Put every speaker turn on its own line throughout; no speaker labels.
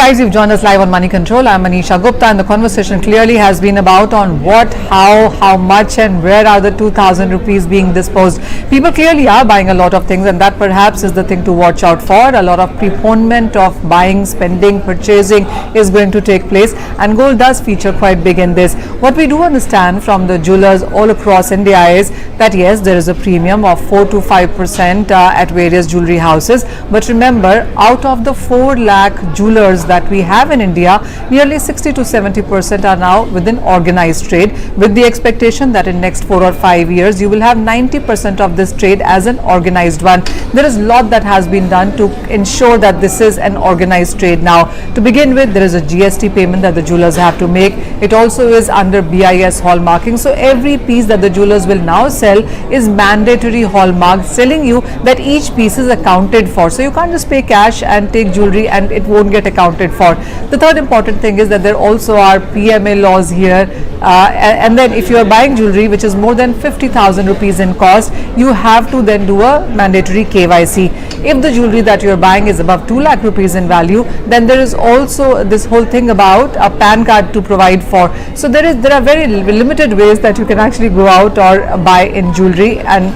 Guys, you've joined us live on Moneycontrol. I'm Manisha Gupta, and the conversation clearly has been about on what, how much and where are the 2,000 rupees being disposed. People clearly are buying a lot of things, and that perhaps is the thing to watch out for. A lot of preponement of buying, spending, purchasing is going to take place, and gold does feature quite big in this. What we do understand from the jewelers all across India is that yes, there is a premium of 4 to 5% at various jewelry houses, but remember, out of the 4 lakh jewelers that we have in India, nearly 60 to 70% are now within organized trade, with the expectation that in next 4 or 5 years you will have 90% of this trade as an organized one. There is a lot that has been done to ensure that this is an organized trade now. To begin with, there is a GST payment that the jewelers have to make. It also is under BIS hallmarking, so every piece that the jewelers will now sell is mandatory hallmark, telling you that each piece is accounted for. So you can't just pay cash and take jewelry and it won't get accounted for. The third important thing is that there also are PMA laws here, and then if you are buying jewelry which is more than 50,000 rupees in cost, you have to then do a mandatory KYC. If the jewelry that you are buying is above 2 lakh rupees in value, then there is also this whole thing about a PAN card to provide for. So there are very limited ways that you can actually go out or buy in jewelry and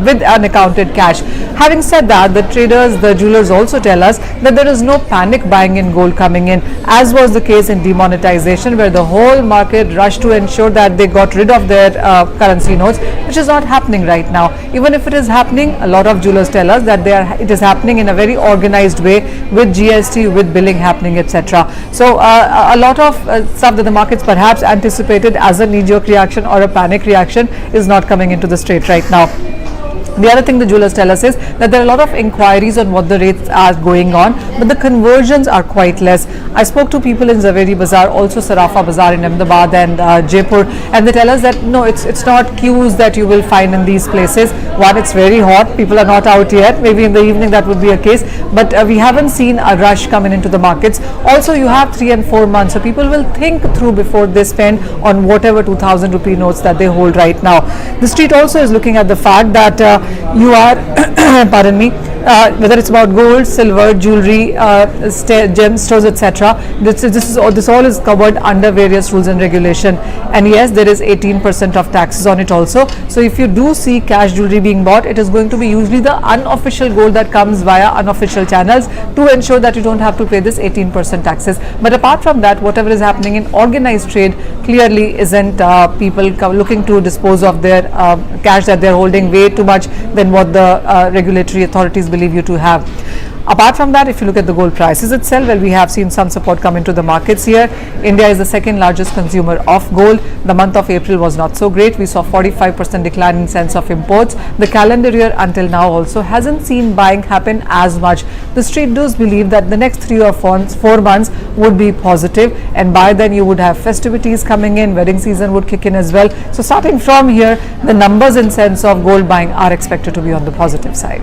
with unaccounted cash. Having said that, the traders, the jewelers also tell us that there is no panic buying in gold coming in, as was the case in demonetization, where the whole market rushed to ensure that they got rid of their currency notes, which is not happening right now. Even if it is happening, a lot of jewelers tell us that it is happening in a very organized way, with GST, with billing happening, etc. So a lot of stuff that the markets perhaps anticipated as a knee-jerk reaction or a panic reaction is not coming into the straight right now. The other thing the jewelers tell us is that there are a lot of inquiries on what the rates are going on, but the conversions are quite less. I spoke to people in Zaveri Bazaar, also Sarafa Bazaar in Ahmedabad and Jaipur, and they tell us that no, it's not queues that you will find in these places. One, it's very hot, people are not out yet. Maybe in the evening that would be a case, but we haven't seen a rush coming into the markets. Also, you have 3 and 4 months, so people will think through before they spend on whatever 2,000 rupee notes that they hold right now. The street also is looking at the fact that you are pardon me, whether it's about gold, silver, jewelry, gemstones, etc. This all is covered under various rules and regulation, and yes, there is 18% of taxes on it also. So if you do see cash jewelry being bought, it is going to be usually the unofficial gold that comes via unofficial channels to ensure that you don't have to pay this 18% taxes. But apart from that, whatever is happening in organized trade clearly isn't people looking to dispose of their cash that they're holding way too much than what the regulatory authorities believe you to have. Apart from that, if you look at the gold prices itself, well, we have seen some support come into the markets here. India is the second largest consumer of gold. The month of April was not so great. We saw 45% decline in sense of imports. The calendar year until now also hasn't seen buying happen as much. The street does believe that the next 3 or 4 months would be positive, and by then you would have festivities coming in, wedding season would kick in as well. So starting from here, the numbers in sense of gold buying are expected to be on the positive side.